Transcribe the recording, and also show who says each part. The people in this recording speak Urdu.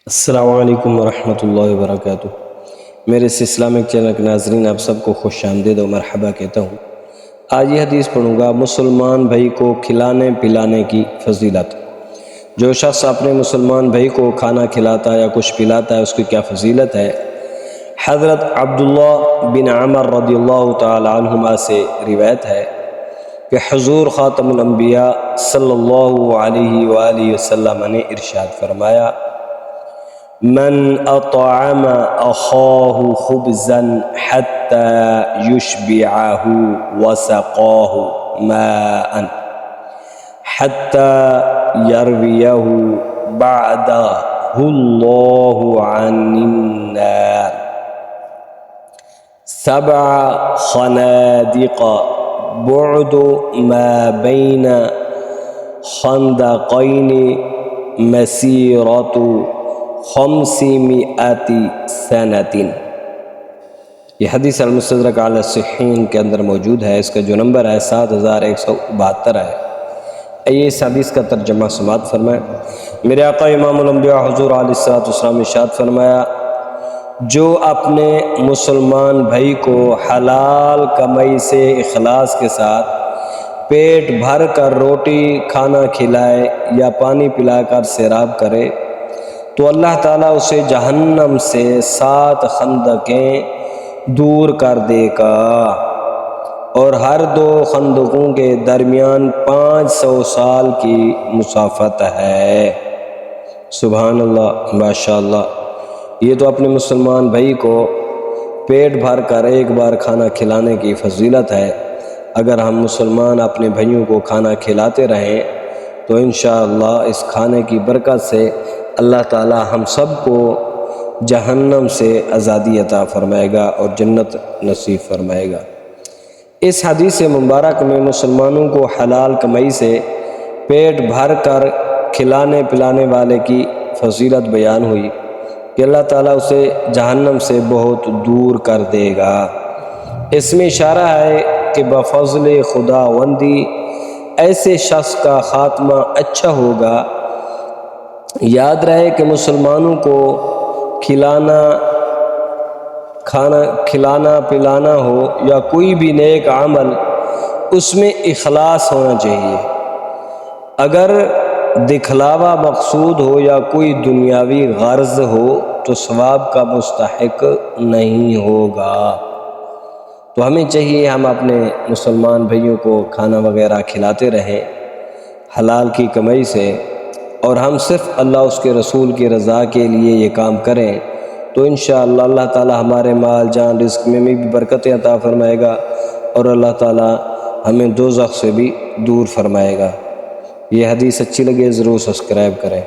Speaker 1: السلام علیکم ورحمۃ اللہ وبرکاتہ۔ میرے اس اسلامک چینل کے ناظرین، آپ سب کو خوش آمدید و مرحبا کہتا ہوں۔ آج یہ حدیث پڑھوں گا، مسلمان بھائی کو کھلانے پلانے کی فضیلت۔ جو شخص اپنے مسلمان بھائی کو کھانا کھلاتا ہے یا کچھ پلاتا ہے، اس کی کیا فضیلت ہے۔ حضرت عبداللہ بن عمر رضی اللہ تعالی عنہما سے روایت ہے کہ حضور خاتم الانبیاء صلی اللہ علیہ وآلہ وسلم نے ارشاد فرمایا، من اطعم اخاہ خبزا حتی یشبعہ وسقاہ ماء حتی یرویہ بعدہ اللہ عن النار 7 خنادق بعد ما بین خندقین مسیرۃ 500 سنۃ۔ یہ حدیث المستدرک علی الصحیحین کے اندر موجود ہے۔ اس کا جو نمبر ہے 7172 ہے۔ آئیے اس حدیث کا ترجمہ سماعت فرمائیں۔ میرے آقا امام الانبیاء حضور علیہ الصلوۃ والسلام نے ارشاد فرمایا، جو اپنے مسلمان بھائی کو حلال کمائی سے اخلاص کے ساتھ پیٹ بھر کر روٹی کھانا کھلائے یا پانی پلا کر سیراب کرے، تو اللہ تعالیٰ اسے جہنم سے 7 خندقیں دور کر دے گا، اور ہر 2 خندقوں کے درمیان 500 سال کی مسافت ہے۔ سبحان اللہ، ماشاءاللہ۔ یہ تو اپنے مسلمان بھائی کو پیٹ بھر کر ایک بار کھانا کھلانے کی فضیلت ہے۔ اگر ہم مسلمان اپنے بھائیوں کو کھانا کھلاتے رہیں تو انشاءاللہ اس کھانے کی برکت سے اللہ تعالی ہم سب کو جہنم سے آزادی عطا فرمائے گا اور جنت نصیب فرمائے گا۔ اس حدیث مبارک میں مسلمانوں کو حلال کمائی سے پیٹ بھر کر کھلانے پلانے والے کی فضیلت بیان ہوئی کہ اللہ تعالیٰ اسے جہنم سے بہت دور کر دے گا۔ اس میں اشارہ ہے کہ بفضل خداوندی ایسے شخص کا خاتمہ اچھا ہوگا۔ یاد رہے کہ مسلمانوں کو کھلانا پلانا ہو یا کوئی بھی نیک عمل، اس میں اخلاص ہونا چاہیے۔ اگر دکھلاوا مقصود ہو یا کوئی دنیاوی غرض ہو تو ثواب کا مستحق نہیں ہوگا۔ تو ہمیں چاہیے ہم اپنے مسلمان بھائیوں کو کھانا وغیرہ کھلاتے رہیں حلال کی کمائی سے، اور ہم صرف اللہ اس کے رسول کی رضا کے لیے یہ کام کریں تو انشاءاللہ اللہ تعالی ہمارے مال جان رزق میں بھی برکتیں عطا فرمائے گا، اور اللہ تعالی ہمیں دوزخ سے بھی دور فرمائے گا۔ یہ حدیث اچھی لگے ضرور سبسکرائب کریں۔